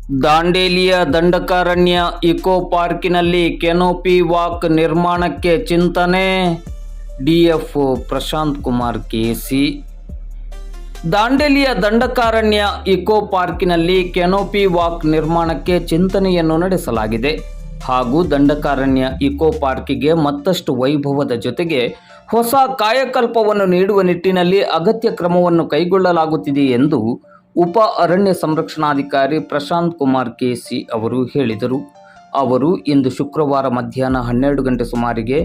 ದಾಂಡೇಲಿಯ ದಂಡಕಾರಣ್ಯ ಇಕೋ ಪಾರ್ಕಿನಲ್ಲಿ canopy walk ನಿರ್ಮಾಣಕ್ಕೆ ಚಿಂತನೆ. DF Prashant Kumar KC. ದಾಂಡೇಲಿಯ ದಂಡಕಾರಣ್ಯ ಇಕೋ ಪಾರ್ಕಿನಲ್ಲಿ ಕೆನೋಪಿ ವಾಕ್ ನಿರ್ಮಾಣಕ್ಕೆ ಚಿಂತನೆಯನ್ನು ನಡೆಸಲಾಗಿದೆ ಹಾಗೂ ದಂಡಕಾರಣ್ಯ ಇಕೋ ಪಾರ್ಕಿಗೆ ಮತ್ತಷ್ಟು ವೈಭವದ ಜೊತೆಗೆ ಹೊಸ ಕಾಯಕಲ್ಪವನ್ನು ನೀಡುವ ನಿಟ್ಟಿನಲ್ಲಿ ಅಗತ್ಯ ಕ್ರಮವನ್ನು ಕೈಗೊಳ್ಳಲಾಗುತ್ತಿದೆ ಎಂದು ಉಪ ಅರಣ್ಯ ಸಂರಕ್ಷಣಾಧಿಕಾರಿ ಪ್ರಶಾಂತ್ ಕುಮಾರ್ ಕೆಸಿ ಅವರು ಹೇಳಿದರು. ಅವರು ಇಂದು ಶುಕ್ರವಾರ ಮಧ್ಯಾಹ್ನ 12 ಗಂಟೆ ಸುಮಾರಿಗೆ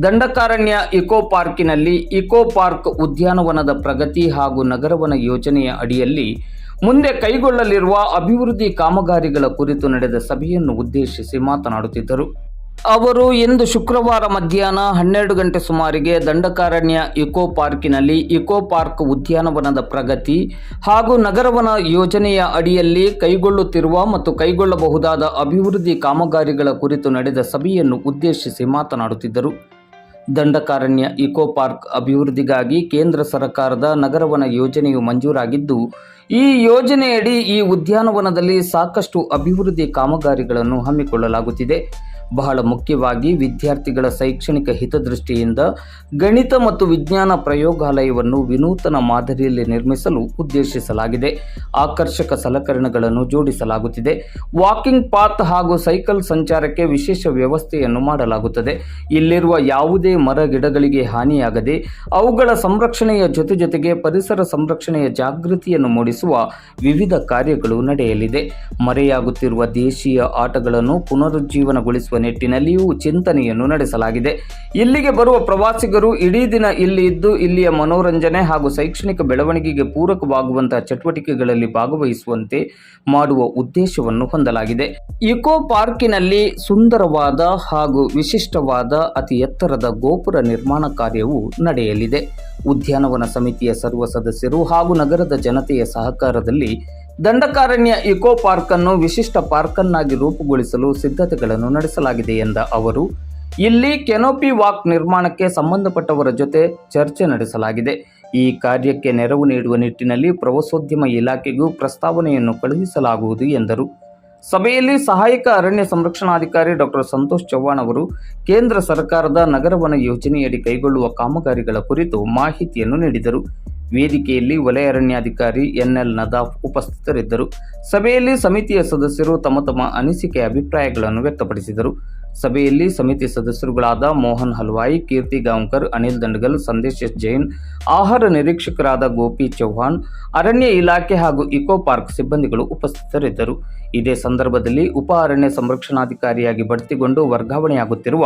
ದಂಡಕಾರಣ್ಯ ಇಕೋ ಪಾರ್ಕಿನಲ್ಲಿ ಇಕೋ ಪಾರ್ಕ್ ಉದ್ಯಾನವನದ ಪ್ರಗತಿ ಹಾಗೂ ನಗರವನ ಯೋಜನೆಯ ಅಡಿಯಲ್ಲಿ ಮುಂದೆ ಕೈಗೊಳ್ಳಲಿರುವ ಅಭಿವೃದ್ಧಿ ಕಾಮಗಾರಿಗಳ ಕುರಿತು ನಡೆದ ಸಭೆಯನ್ನು ಉದ್ದೇಶಿಸಿ ಮಾತನಾಡುತ್ತಿದ್ದರು. ಅವರು ಇಂದು ಶುಕ್ರವಾರ ಮಧ್ಯಾಹ್ನ 12 ಗಂಟೆ ಸುಮಾರಿಗೆ ದಂಡಕಾರಣ್ಯ ಇಕೋ ಪಾರ್ಕಿನಲ್ಲಿ ಇಕೋ ಪಾರ್ಕ್ ಉದ್ಯಾನವನದ ಪ್ರಗತಿ ಹಾಗೂ ನಗರವನ ಯೋಜನೆಯ ಅಡಿಯಲ್ಲಿ ಕೈಗೊಳ್ಳುತ್ತಿರುವ ಮತ್ತು ಕೈಗೊಳ್ಳಬಹುದಾದ ಅಭಿವೃದ್ಧಿ ಕಾಮಗಾರಿಗಳ ಕುರಿತು ನಡೆದ ಸಭೆಯನ್ನು ಉದ್ದೇಶಿಸಿ ಮಾತನಾಡುತ್ತಿದ್ದರು. ದಂಡಕಾರಣ್ಯ ಇಕೋ ಪಾರ್ಕ್ ಅಭಿವೃದ್ಧಿಗಾಗಿ ಕೇಂದ್ರ ಸರ್ಕಾರದ ನಗರವನ ಯೋಜನೆಯು ಮಂಜೂರಾಗಿದ್ದು, ಈ ಯೋಜನೆಯಡಿ ಈ ಉದ್ಯಾನವನದಲ್ಲಿ ಸಾಕಷ್ಟು ಅಭಿವೃದ್ಧಿ ಕಾಮಗಾರಿಗಳನ್ನು ಹಮ್ಮಿಕೊಳ್ಳಲಾಗುತ್ತಿದೆ. ಬಹಳ ಮುಖ್ಯವಾಗಿ ವಿದ್ಯಾರ್ಥಿಗಳ ಶೈಕ್ಷಣಿಕ ಹಿತದೃಷ್ಟಿಯಿಂದ ಗಣಿತ ಮತ್ತು ವಿಜ್ಞಾನ ಪ್ರಯೋಗಾಲಯವನ್ನು ವಿನೂತನ ಮಾದರಿಯಲ್ಲಿ ನಿರ್ಮಿಸಲು ಉದ್ದೇಶಿಸಲಾಗಿದೆ. ಆಕರ್ಷಕ ಸಲಕರಣೆಗಳನ್ನು ಜೋಡಿಸಲಾಗುತ್ತಿದೆ. ವಾಕಿಂಗ್ ಪಾತ್ ಹಾಗೂ ಸೈಕಲ್ ಸಂಚಾರಕ್ಕೆ ವಿಶೇಷ ವ್ಯವಸ್ಥೆಯನ್ನು ಮಾಡಲಾಗುತ್ತದೆ. ಇಲ್ಲಿರುವ ಯಾವುದೇ ಮರ ಗಿಡಗಳಿಗೆ ಹಾನಿಯಾಗದೆ ಅವುಗಳ ಸಂರಕ್ಷಣೆಯ ಜೊತೆಗೆ ಪರಿಸರ ಸಂರಕ್ಷಣೆಯ ಜಾಗೃತಿಯನ್ನು ಮೂಡಿಸುವ ವಿವಿಧ ಕಾರ್ಯಗಳು ನಡೆಯಲಿದೆ. ಮರೆಯಾಗುತ್ತಿರುವ ದೇಶೀಯ ಆಟಗಳನ್ನು ಪುನರುಜ್ಜೀವನಗೊಳಿಸುವ ನಿಟ್ಟಿನಲ್ಲಿಯೂ ಚಿಂತನೆಯನ್ನು ನಡೆಸಲಾಗಿದೆ. ಇಲ್ಲಿಗೆ ಬರುವ ಪ್ರವಾಸಿಗರು ಇಡೀ ದಿನ ಇಲ್ಲಿ ಇದ್ದು ಇಲ್ಲಿಯ ಮನೋರಂಜನೆ ಹಾಗೂ ಶೈಕ್ಷಣಿಕ ಬೆಳವಣಿಗೆಗೆ ಪೂರಕವಾಗುವಂತಹ ಚಟುವಟಿಕೆಗಳಲ್ಲಿ ಭಾಗವಹಿಸುವಂತೆ ಮಾಡುವ ಉದ್ದೇಶವನ್ನು ಹೊಂದಲಾಗಿದೆ. ಇಕೋ ಪಾರ್ಕಿನಲ್ಲಿ ಸುಂದರವಾದ ಹಾಗೂ ವಿಶಿಷ್ಟವಾದ ಅತಿ ಎತ್ತರದ ಗೋಪುರ ನಿರ್ಮಾಣ ಕಾರ್ಯವು ನಡೆಯಲಿದೆ. ಉದ್ಯಾನವನ ಸಮಿತಿಯ ಸರ್ವ ಸದಸ್ಯರು ಹಾಗೂ ನಗರದ ಜನತೆಯ ಸಹಕಾರದಲ್ಲಿ ದಂಡಕಾರಣ್ಯ ಇಕೋ ಪಾರ್ಕ್ ಅನ್ನು ವಿಶಿಷ್ಟ ಪಾರ್ಕನ್ನಾಗಿ ರೂಪುಗೊಳಿಸಲು ಸಿದ್ಧತೆಗಳನ್ನು ನಡೆಸಲಾಗಿದೆ ಎಂದ ಅವರು, ಇಲ್ಲಿ ಕೆನೋಪಿ ವಾಕ್ ನಿರ್ಮಾಣಕ್ಕೆ ಸಂಬಂಧಪಟ್ಟವರ ಜೊತೆ ಚರ್ಚೆ ನಡೆಸಲಾಗಿದೆ. ಈ ಕಾರ್ಯಕ್ಕೆ ನೆರವು ನೀಡುವ ನಿಟ್ಟಿನಲ್ಲಿ ಪ್ರವಾಸೋದ್ಯಮ ಇಲಾಖೆಗೂ ಪ್ರಸ್ತಾವನೆಯನ್ನು ಕಳುಹಿಸಲಾಗುವುದು ಎಂದರು. ಸಭೆಯಲ್ಲಿ ಸಹಾಯಕ ಅರಣ್ಯ ಸಂರಕ್ಷಣಾಧಿಕಾರಿ ಡಾಕ್ಟರ್ ಸಂತೋಷ್ ಚವ್ಹಾಣ್ ಅವರು ಕೇಂದ್ರ ಸರ್ಕಾರದ ನಗರವನ ಯೋಜನೆಯಡಿ ಕೈಗೊಳ್ಳುವ ಕಾಮಗಾರಿಗಳ ಕುರಿತು ಮಾಹಿತಿಯನ್ನು ನೀಡಿದರು. ವೇದಿಕೆಯಲ್ಲಿ ವಲಯ ಅರಣ್ಯಾಧಿಕಾರಿ ಎನ್ಎಲ್ ನದಾಫ್ ಉಪಸ್ಥಿತರಿದ್ದರು. ಸಭೆಯಲ್ಲಿ ಸಮಿತಿಯ ಸದಸ್ಯರು ತಮ್ಮ ಅನಿಸಿಕೆ ಅಭಿಪ್ರಾಯಗಳನ್ನು ವ್ಯಕ್ತಪಡಿಸಿದರು. ಸಭೆಯಲ್ಲಿ ಸಮಿತಿ ಸದಸ್ಯರುಗಳಾದ ಮೋಹನ್ ಹಲ್ವಾಯಿ, ಕೀರ್ತಿ ಗಾಂವ್ಕರ್, ಅನಿಲ್ ದಂಡಗಲ್, ಸಂದೇಶ್ ಎಸ್ ಜೈನ್, ಆಹಾರ ನಿರೀಕ್ಷಕರಾದ ಗೋಪಿ ಚೌಹಾಣ್, ಅರಣ್ಯ ಇಲಾಖೆ ಹಾಗೂ ಇಕೋ ಪಾರ್ಕ್ ಸಿಬ್ಬಂದಿಗಳು ಉಪಸ್ಥಿತರಿದ್ದರು. ಇದೇ ಸಂದರ್ಭದಲ್ಲಿ ಉಪ ಅರಣ್ಯ ಸಂರಕ್ಷಣಾಧಿಕಾರಿಯಾಗಿ ಬಡ್ತಿಗೊಂಡು ವರ್ಗಾವಣೆಯಾಗುತ್ತಿರುವ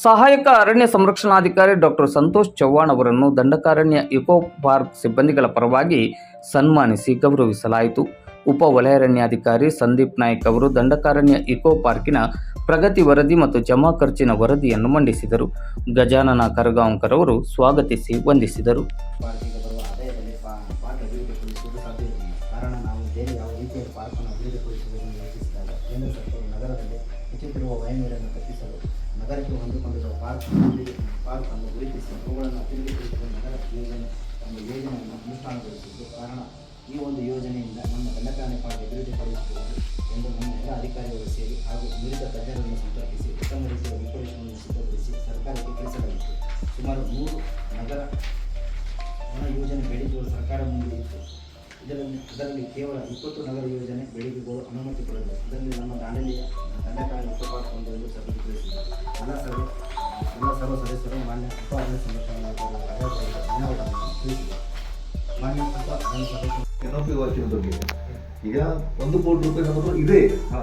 ಸಹಾಯಕ ಅರಣ್ಯ ಸಂರಕ್ಷಣಾಧಿಕಾರಿ ಡಾಕ್ಟರ್ ಸಂತೋಷ್ ಚವ್ಹಾಣ್ ಅವರನ್ನು ದಂಡಕಾರಣ್ಯ ಇಕೋ ಪಾರ್ಕ್ ಸಿಬ್ಬಂದಿಗಳ ಪರವಾಗಿ ಸನ್ಮಾನಿಸಿ ಗೌರವಿಸಲಾಯಿತು. ಉಪ ವಲಯಾರಣ್ಯಾಧಿಕಾರಿ ಸಂದೀಪ್ ನಾಯ್ಕ್ ಅವರು ದಂಡಕಾರಣ್ಯ ಇಕೋ ಪಾರ್ಕಿನ ಪ್ರಗತಿ ವರದಿ ಮತ್ತು ಜಮಾ ಖರ್ಚಿನ ವರದಿಯನ್ನು ಮಂಡಿಸಿದರು. ಗಜಾನನ ಕರಗಾಂವ್ಕರ್ ಅವರು ಸ್ವಾಗತಿಸಿ ವಂದಿಸಿದರು. ಕಾರಣ ನಾವು ಬೇರೆ ಯಾವ ರೀತಿಯ ಪಾರ್ಕನ್ನು ಅಭಿವೃದ್ಧಿಪಡಿಸುವುದನ್ನು ಯೋಚಿಸಿದಾಗ ಕೇಂದ್ರ ಸರ್ಕಾರವು ನಗರದಲ್ಲಿ ಹೆಚ್ಚುತ್ತಿರುವ ವಯನೀರನ್ನು ತಪ್ಪಿಸಲು ನಗರಕ್ಕೆ ಹೊಂದಿಕೊಂಡಿರುವ ಪಾರ್ಕನ್ನು ಗುರುತಿಸಿ ಅವುಗಳನ್ನು ಅಭಿವೃದ್ಧಿಪಡಿಸುವ ನಗರ ಯೋಜನೆ ಒಂದು ಯೋಜನೆಯನ್ನು ಅನುಷ್ಠಾನಗೊಳಿಸಿದ್ದು ಕಾರಣ ಈ ಒಂದು ಯೋಜನೆಯಿಂದ ನಮ್ಮ ದಂಡಕಾರಣ್ಯ ಪಾರ್ಕ್ ಅಭಿವೃದ್ಧಿಪಡಿಸುವುದು ಎಂದು ನಮ್ಮ ಎಲ್ಲ ಅಧಿಕಾರಿಗಳು ಸೇರಿ ಹಾಗೂ ನುರಿತ ತಜ್ಞರನ್ನು ಸಂಪರ್ಕಿಸಿ ಉತ್ತಮ ರೀತಿಯ ರೂಪುರೇಷೆಯನ್ನು ಸಿದ್ಧಪಡಿಸಿ ಸರ್ಕಾರಕ್ಕೆ ತಿಳಿಸಲಾಗಿತ್ತು. ಸುಮಾರು 3 ನಗರ ವನ ಯೋಜನೆ ಬೇಡಿಕೆಗಳು ಸರ್ಕಾರ ಮುಂದೆ ಇತ್ತು. ಇದರಲ್ಲಿ ಕೇವಲ 20 ನಗರ ಯೋಜನೆ ಬೇಡಿಕೆಗಳು ಅನುಮತಿ ಪಡೆದಿದೆ. ಇದರಲ್ಲಿ ನಮ್ಮ ದಾಂಡೇಲಿಯ ದಂಡಕಾರಣ್ಯ ಇಕೋ ಪಾರ್ಕ್ ಒಂದು ಸಭೆಗೊಳಿಸಿದ್ದಾರೆ. ಎಲ್ಲ ಸರ್ವ ಸದಸ್ಯರು ಮಾನ್ಯ ಉಪ ಅರಣ್ಯ ಸಂರಕ್ಷಣಾಧಿಕಾರಿಗಳು ಧನ್ಯವಾದಗಳನ್ನು ತಿಳಿಸಿದ್ದಾರೆ. ಮಾನ್ಯ ಉಪ ಅರಣ್ಯ ಸದಸ್ಯರು ಕೆನೋಪಿ ವಾಕಿನ ಬಗ್ಗೆ ಈಗ 1 ಕೋಟಿ ರೂಪಾಯಿ ನಮ್ಮದು ಇದೆ.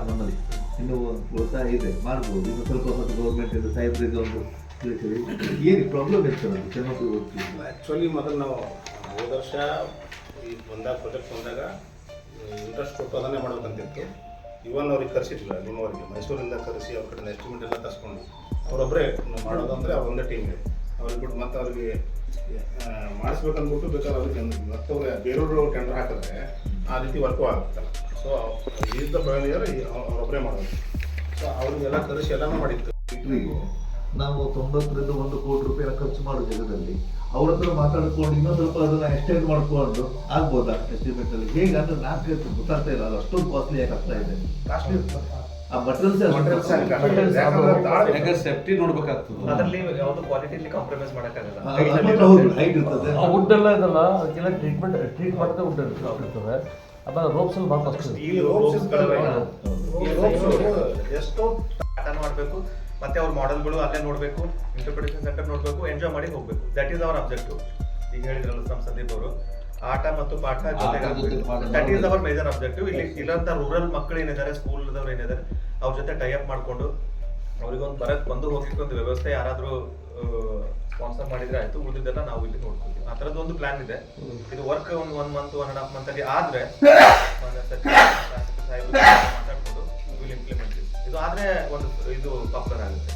ನಮ್ಮಲ್ಲಿ ಇನ್ನು ಉಳಿತಾಯ ಇದೆ, ಮಾಡ್ಬೋದು. ಇನ್ನು ಸ್ವಲ್ಪ ಮತ್ತು ಗೌರ್ಮೆಂಟ್ ಇಂದ ಸೈಬ್ರಿಗೆ ಒಂದು ತಿಳಿಸಿರಿ. ಏನು ಪ್ರಾಬ್ಲಮ್ ಇರ್ತದೆ ಕೆನೋಪಿ ವಾಕ್? ಆ್ಯಕ್ಚುಲಿ ಮೊದಲು ನಾವು ಹೋದ ವರ್ಷ ಈ ಪ್ರಾಜೆಕ್ಟ್ ಬಂದಾಗ ಇಂಟ್ರೆಸ್ಟ್ ಕೊಟ್ಟು ಅದನ್ನೇ ಮಾಡ್ಬೇಕಂತಿತ್ತು. ಇವನ್ ಅವ್ರಿಗೆ ಕರೆಸಿದ್ದಿಲ್ಲ, ನಿಮ್ಮವರಿಗೆ ಮೈಸೂರಿಂದ ಕರೆಸಿ ಅವ್ರ ಕಡೆ ಎಸ್ಟಿಮೇಟ್ ಎಲ್ಲ ತರಿಸ್ಕೊಂಡು ಅವರೊಬ್ಬರೇ ಮಾಡೋದಂದರೆ ಅವ್ರ ಒಂದೇ ಟೀಮ್ಗೆ ಅವ್ರಿಗೆ ಬಿಟ್ಟು ಮತ್ತೆ ಅವ್ರಿಗೆ ಮಾಡಿಸ್ಬೇಕಂದ್ಬಿಟ್ಟು ಬೇಕಾದ್ರೆ ಅವ್ರಿಗೆ ಮತ್ತವ್ರು ಬೇರೆಯವರು ಟೆಂಡರ್ ಹಾಕಿದ್ರೆ ಆ ರೀತಿ ವರ್ಕು ಆಗುತ್ತಲ್ಲ. ಸೊ ಈಸ್ ದ ಪಯನಿಯರ್ ಅವರೊಬ್ಬರೇ ಮಾಡೋದು. ಸೊ ಅವ್ರಿಗೆಲ್ಲ ಕರೆಸಿ ಎಲ್ಲನೂ ಮಾಡಿತ್ತು. ನಾವು 90ರಿಂದ 1 ಕೋಟಿ ರೂಪಾಯಿ ಖರ್ಚು ಮಾಡೋ ಜಾಗದಲ್ಲಿ ಅವ್ರ ಹತ್ರ ಮಾತಾಡ್ಕೊಂಡು ಇನ್ನೊಂದು ಸ್ವಲ್ಪ ಅದನ್ನ ಎಕ್ಸ್ಟೆಂಡ್ ಮಾಡ್ಕೊಂಡು ಆಗ್ಬೋದಾ ಎಸ್ಟಿಮೇಟ್ ಅಲ್ಲಿ ಹೇಗೆ ಅಂದ್ರೆ ನಾಲ್ಕು ಗೊತ್ತಾಗ್ತಾ ಇಲ್ಲ, ಅದು ಅಷ್ಟೊಂದು ಕಾಸ್ಟ್ಲಿ ಯಾಕೆ ಆಗ್ತಾ ಇದೆ. ಕಾಸ್ಟ್ಲಿ ಆ ಮಟೀರಿಯಲ್ಸ್ ಯಾಕಂದ್ರೆ ಸೇಫ್ಟಿ ನೋಡ್ಬೇಕಾಗ್ತದೆ. ಅದರಲ್ಲಿ ಯಾವ್ದು ಕ್ವಾಲಿಟಿಲಿ ಕಾಂಪ್ರಮೈಸ್ ಮಾಡಕ್ಕಾಗಲ್ಲ. ಹೈಟ್ ಇರ್ತದೆ. ಆ ವುಡ್ ಎಲ್ಲ ಇದಲ್ಲ, ಅದಕ್ಕೆಲ್ಲ ಟ್ರೀಟ್ ಮಾಡಿದ್ರೆ ವುಡ್ ಇರ್ತದೆ. ಆಮೇಲೆ ರೋಪ್ಸ್ ಅಲ್ಲಿ ಭಾಳ ಕಷ್ಟ. ಈ ರೋಪ್ಸ್ ಎಷ್ಟೋ ಪ್ಯಾಟರ್ನ್ ಮಾಡಬೇಕು, ಮತ್ತೆ ಅವ್ರ ಮಾಡೆಲ್ಗಳು ಅಲ್ಲೇ ನೋಡಬೇಕು, ಇಂಟರ್ಪ್ರಿಟೇಷನ್ ಸೆಂಟರ್ ನೋಡಬೇಕು, ಎಂಜಾಯ್ ಮಾಡಿ ಹೋಗ್ಬೇಕು. That is our objective. ಈಗ ಹೇಳಿದ್ರಲ್ಲ ನಮ್ಮ ಸಂದೀಪ್ ಅವರು, ಆಟ ಮತ್ತು ಪಾಠ ಜೊತೆಗೆ that is our major objective. ಇಲ್ಲಿ ಇಲ್ಲಂತ ರೂರಲ್ ಮಕ್ಕಳು ಏನಿದ್ದಾರೆ, ಸ್ಕೂಲ್ದವ್ರು ಏನಿದ್ದಾರೆ, ಅವ್ರ ಜೊತೆ ಟೈ ಅಪ್ ಮಾಡ್ಕೊಂಡು ಅವ್ರಿಗೊಂದು ಬಂದು ಹೋಗ್ಲಿಕ್ಕೆ ಒಂದು ವ್ಯವಸ್ಥೆ ಯಾರಾದ್ರೂ ಸ್ಪಾನ್ಸರ್ ಮಾಡಿದ್ರೆ ಆಯ್ತು, ಉಳಿದಿದ್ದೆಲ್ಲ ನಾವು ಇಲ್ಲಿ ನೋಡ್ಕೊಳ್ತೀವಿ. ಆ ಥರದ್ದು ಒಂದು ಪ್ಲಾನ್ ಇದೆ. ಇದು ವರ್ಕ್ ಒಂದು 1 month 1.5 month ಅಲ್ಲಿ ಆದ್ರೆ ಮಾತಾಡ್ಕೊಂಡು ವಿಲ್ ಇಂಪ್ಲಿಮೆಂಟ್ ಇದು ಆದ್ರೆ ಒಂದು ಇದು ಪಾಪ್ಯುಲರ್ ಆಗುತ್ತೆ.